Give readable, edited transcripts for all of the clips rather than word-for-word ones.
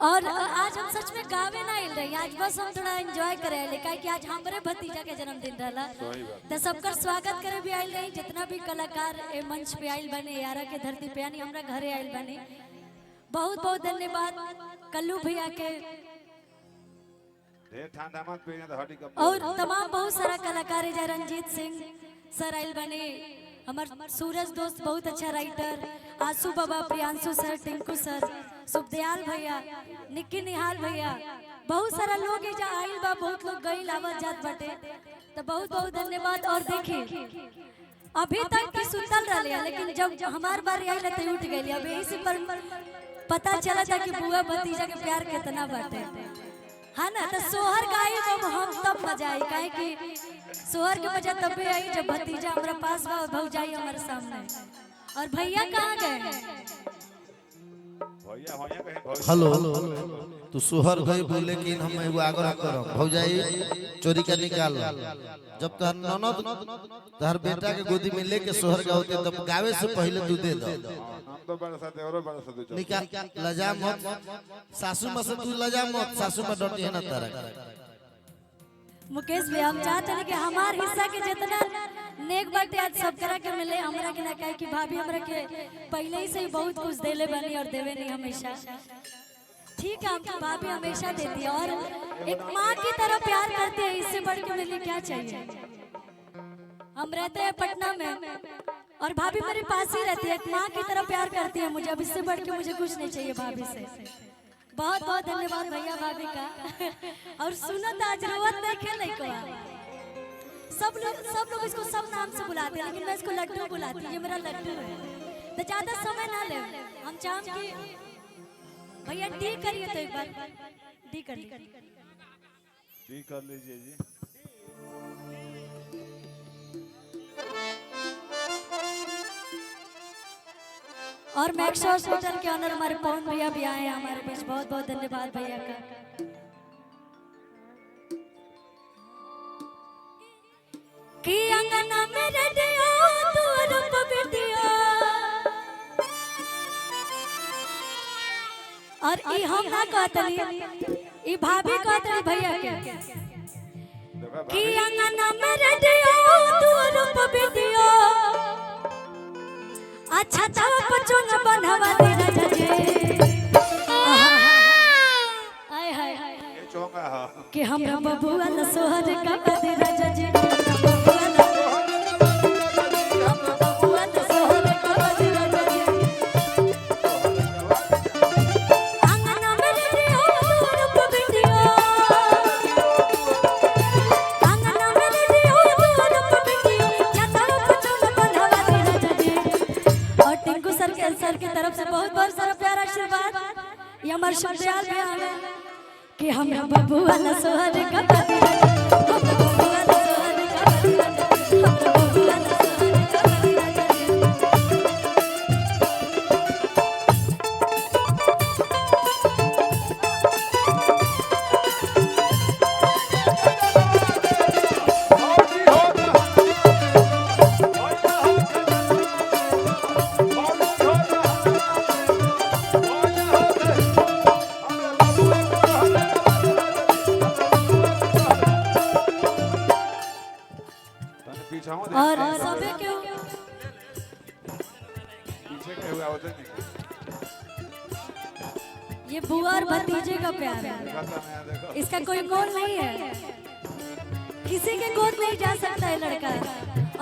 और आज हम सच में गावे ना आइल रही, आज बस हम थोड़ा एंजॉय करे लेकिन कि आज हमारे भतीजा के जन्मदिन रहा तो सबका स्वागत करे भी आइल रही। जितना भी कलाकार ए मंच पे आइल बने यारा के धरती पे यानी हमरा घरे आइल बने, बहुत बहुत धन्यवाद कल्लू भैया के और तमाम बहुत सारा कलाकार है। रंजीत सिंह सर आइल बने, हमार सूरज दोस्त बहुत अच्छा राइटर, आंसू बाबा, प्रियांशु सर, टिंकू सर, सुखदयाल भैया, निक्की निहाल भैया, बहुत सारा लोग है जहाँ आइल बा, बहुत लोग गई आवत जात बाटे, तो बहुत बहुत धन्यवाद। और देखिए अभी तक की सुतल रहे लेकिन जब हमार बार आई तो उठ गई। अब यही से पर पता चला था कि बुआ भतीजा के प्यार कितना बाटे है ना। तो सोहर गाई जब हम तब मजा आई, काहे कि सोहर के मजा तब आई जब भतीजा हमारा पास बा, भौजाई हमारे सामने। और भैया कहाँ गए? हेलो तू सोहर गई बोले कि हम एगो आग्रह करब, भौजाई चोरी का निकाल जब तहर ननद तहर बेटा के गोदी में लेके सोहर गावते तब गावे से पहले तू दे दो। निकाल लजा मत, सासू मां से तू लजा मत, सासू मां डरती है ना तारा। मुकेश भैया हम चाहते हैं कि हमार हिस्सा के जितना नेक बाटे आज सब करा के मिले, हमरा के ना कहे कि भाभी हमरा के पहले ही से ही बहुत कुछ देले बनी और देवे नहीं हमेशा। ठीक है, हमकी भाभी हमेशा देती है और एक माँ की तरह प्यार करती है, इससे बढ़ के मेरे लिए क्या चाहिए। हम रहते हैं पटना में और भाभी मेरे पास ही रहती है, एक माँ की तरह प्यार करती है मुझे। अब इससे बढ़ के मुझे कुछ नहीं चाहिए भाभी से। बहुत बहुत धन्यवाद भैया भाभी का। और सुनत आज रोवत नहीं खेल नहीं को सब लोग इसको सब नाम से बुलाते हैं लेकिन मैं इसको लड्डू बुलाती हूँ, ये मेरा लड्डू है। तो ज्यादा समय ना ले, हम चाहें कि भैया डी करिए तो एक बार डी कर लीजिए जी। और मैक्स हॉस्पिटल के ऑनर हमारे पवन भैया भी आए हैं हमारे बीच, बहुत बहुत धन्यवाद भैया का। कि अंगना में रेडियो तू रूप वीडियो और ई हम ना कहतनी, ई भाभी कहतनी भैया के कि अंगना में रेडियो तू रूप वीडियो अच्छा तब बच्चों न बनवा दे राजा जी। हाय हाय ये चोंगा है कि हमरा बबुआ न सोहर का दे राजा जी। सर की तरफ से बहुत बहुत सारा प्यारा आशीर्वाद। ये हमारे सुखदयाल भैया है कि हमरा बबुआ न सोहर का पति हमरा बबुआ न सोहर का पति हमरा बबुआ न सोहर का और सबे के पीछे के हुआ होते नहीं। ये बुआ और भतीजे का प्यार है, इसका कोई गोद नहीं है, किसी के गोद नहीं जा सकता है लड़का।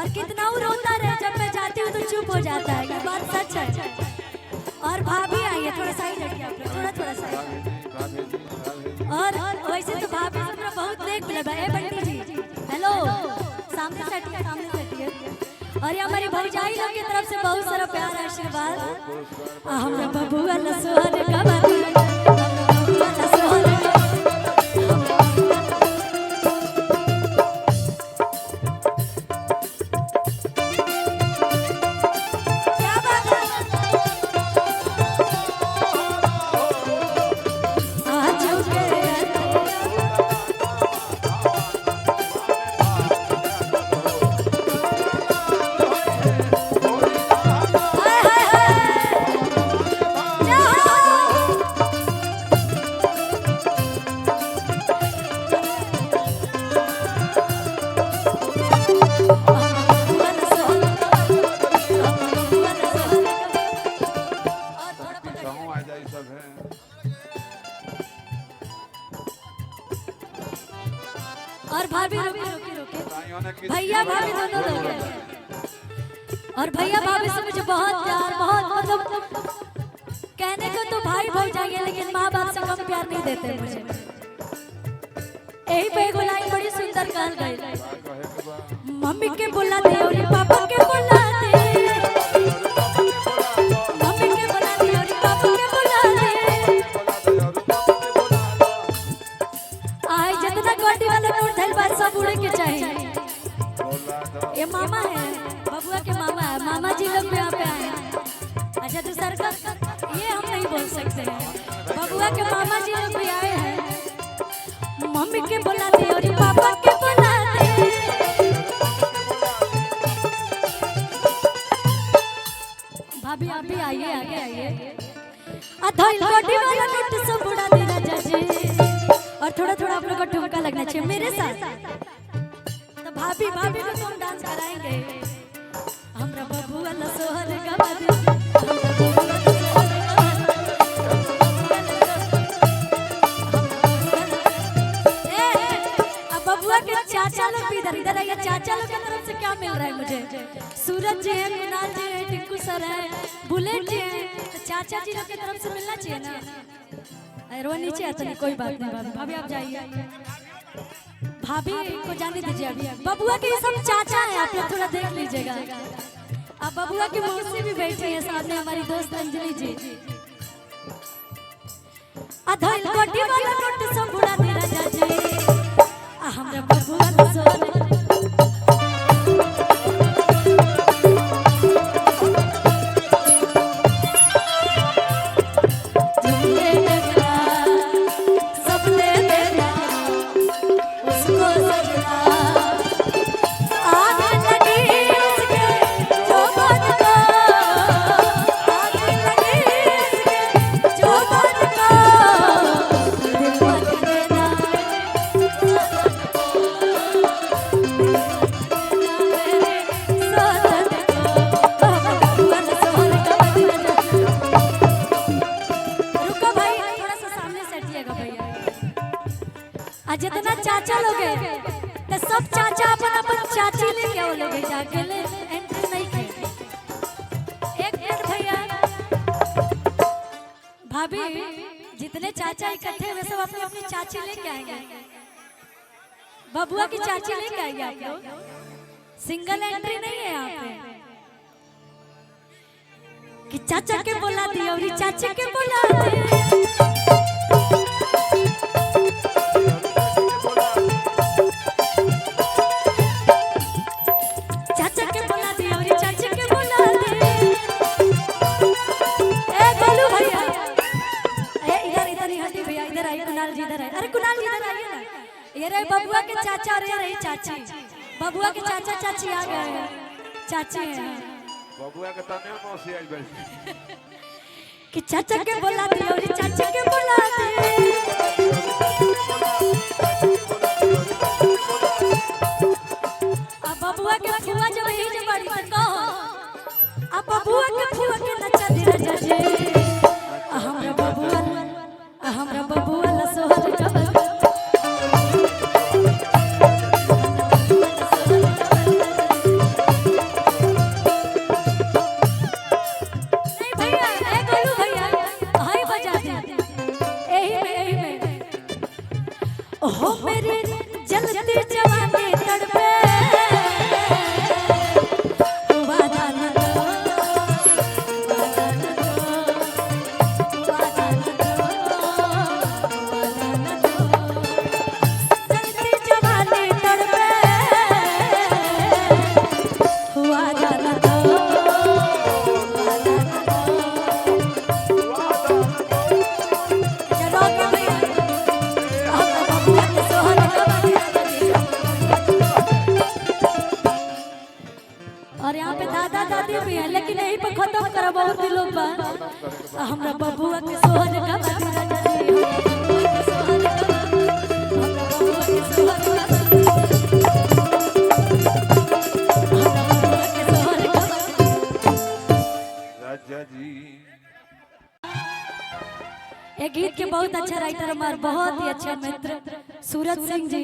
और कितना वो रोता रहे जब मैं जाती हूँ तो चुप हो जाता है, ये बात सच है। और भाभी आई है, थोड़ा सा ही लड़कियाँ थोड़ा सा। और वैसे तो भाभी हमरा बहुत नेक मिला है। बंटी जी हेलो, सामने से हटिए। और ये हमारी भौजाई लोग की तरफ से बहुत सारा प्यार आशीर्वाद। हमरा बबुआ न सोहर का बाती हमरा बबुआ न सोहर का क्या बात है। आज के हाय हाय हाय आ जाए सब है। और भाभी रुके रुके रुके ताइयों ने किस भैया भाभी दोनों लोग हैं। और भैया भाभी से मुझे बहुत प्यार, बहुत मतलब कहने को तो भाई भौजाई है, लेकिन माँ बाप से कम प्यार नहीं देते मुझे। यही पे एगो लाइन बड़ी सुंदर कहल गई, कहे के बा मम्मी के बोला दे और पापा के बोला दे, मम्मी के बोला दे और पापा के बोला दे। आए जितना गोटी वाला नोट धैल बात सब उड़े के चाहिए। ये मामा है, बबुआ के मामा है, मामा जी लोग भी यहाँ पे आए हैं। अच्छा दूसरा का ये हम नहीं बोल सकते हैं, बबुआ के मामा जी लोग भी आए हैं। मम्मी के बोला दे और पापा के बोला दे, भाभी आप भी आइए, आगे आइए। अधोइल गोटी वाला नोट सब उड़ा दे राजा जी। और थोड़ा थोड़ा आप लोगों को ठुमका लगना चाहिए मेरे साथ। तो भाभी भाभी को तो हम डांस कराएंगे। हमरा बबुआ ला सोहर गवा दे, हमरा बबुआ ला सोहर गवा दे। अब बबुआ के चाचा लोग भी इधर इधर आइए। चाचा लोग की तरफ से क्या मिल रहा है मुझे? सूरज जी है, कुणाल जी है, टिंकू सर है, बुलेट जी है। तो चाचा जी लोग की तरफ से मिलना चाहिए ना। अरे वो नीचे है तो नहीं, कोई बात नहीं भाभी, भाभी आप जाइए। भाभी को जाने दीजिए अभी। बबुआ के ये सब चाचा है, आप लोग थोड़ा देख लीजिएगा। अब बबुआ की मौसी भी बैठी है सामने, हमारी दोस्त अंजलि जी। अधोइल गोटी वाला नोट सब उड़ा दे राजा जी। हमरा बबुआ ला सोहर जितना चाचा लोग हैं तो सब चाचा अपन अपन चाची लेके आओ लोग जाके ले एंट्री नहीं की। एक मिनट भैया भाभी, जितने चाचा इकट्ठे हुए सब अपनी अपनी चाची लेके आएंगे। बबुआ की चाची लेके आएंगे आप लोग, सिंगल एंट्री नहीं है यहाँ पे। कि चाचा के बोला दी और चाची के बोला दी। अरे कुणाल जी इधर आइए ना। ये रहे बबुआ के चाचा और ये रही चाची। बबुआ के चाचा चाची आ गए हैं, चाची हैं। बबुआ के तने मौसी आई बैठ कि चाचा के बोला दे और चाची के बोला दे। अब बबुआ के फुआ जब यही जे बड़ी तो कहो, अब बबुआ के फुआ के नचा दे राजा जी। हमरा बबुआ ला सोहर गवा दे। नहीं भैया, ए गोलू भैया, हाय बजा दे। यही में ओहो मेरी जलती जवानी तड़पे, वादा न दो, वादा न दो, वादा न और यहाँ पे दादा दादी भी है, लेकिन यहीं पे खत्म करो बहुत दिनों पर। हमरा बबुआ के सोहर गवा दे राजा जी। हमरा बबुआ के सोहर गवा दे, हमरा बबुआ के सोहर गवा दे राजा जी। एक गीत के बहुत अच्छा राइटर हमारे बहुत ही अच्छा मित्र सूरज सिंह जी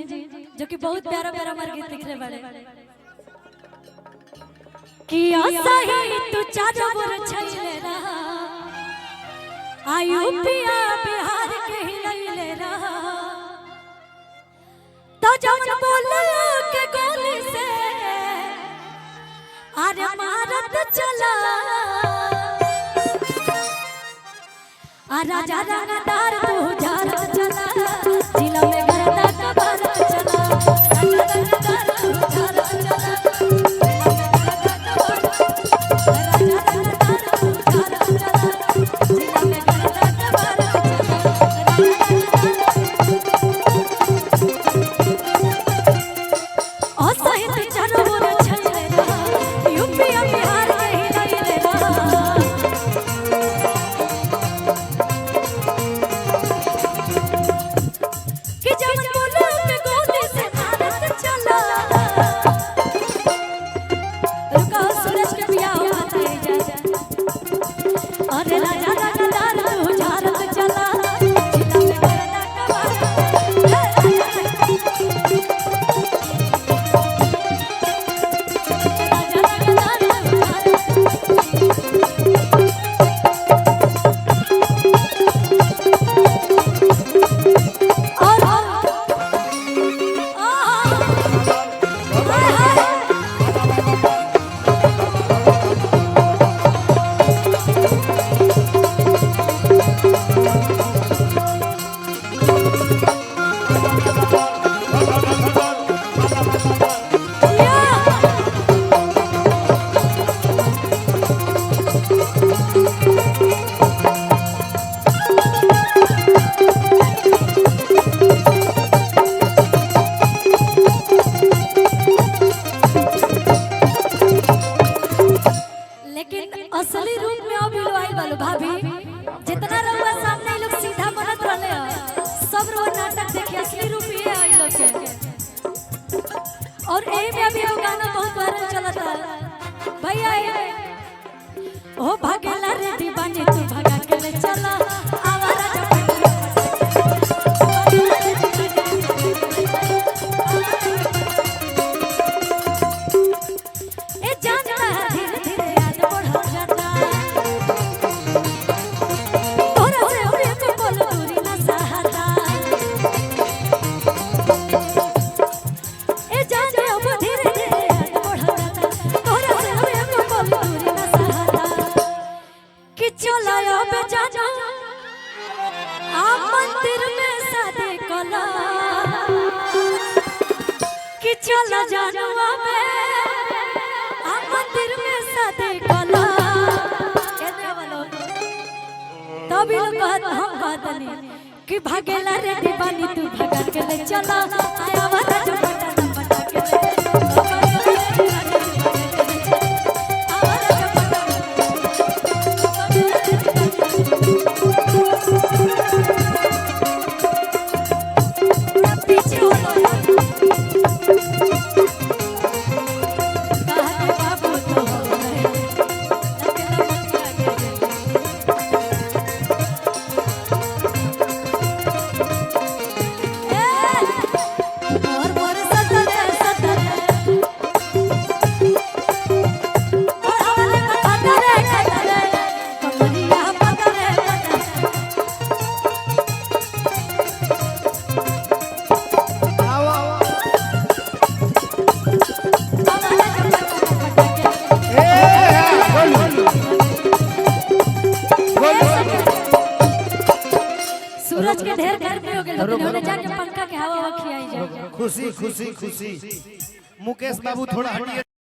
जो कि बहुत प्यारा प्यारा हमारे गीत लिख रहे बड़े कि आशा ही तू चाचा बोल छैले रहा आयु पिया बिहार के हिलैले रहा तो जब बोल के गोली से अरे मारत चला राजा रंगदार तू झारत चला जिला में गरदा का भारत चला राजा रंगदार तू झारत चला राजा रंगदार तू झारत चला जिला में गरदा का भारत चला ओ साहित्य चारों ओर छाए रहा यूपी बिहार के हिलैले रहा असली रूप में अब लोआई वालो भाभी जितना रहुआ सामने लोग सीधा बनत रहले सब रो नाटक देखे असली रूप ये आई लोग के और ए में अभी वो गाना बहुत वायरल चलता भैया ओ भागेला रे दीवानी तू भागा के ले चला आवारा ए जान धीरे धीरे आज बढ़ जाता तोरा से हमरे को बोल दूरी ना सहाता ए जान अब धीरे धीरे आज बढ़ जाता तोरा से हमरे को बोल दूरी ना सहाता कि चला अब जाना आ मंदिर में शादी कला कि चला जानवा में आ मंदिर में शादी कला कहने वालों तभी लोग कहत हम कहतनी कि भागेला रे दीवानी तू भागा के ले चला आया वाला जो पटा पटा के ले सूरज के ढेर गर्मी हो गेल उन्होंने जाके पंखा के हवा खियाई जाए खुशी खुशी खुशी मुकेश बाबू थोड़ा हटिए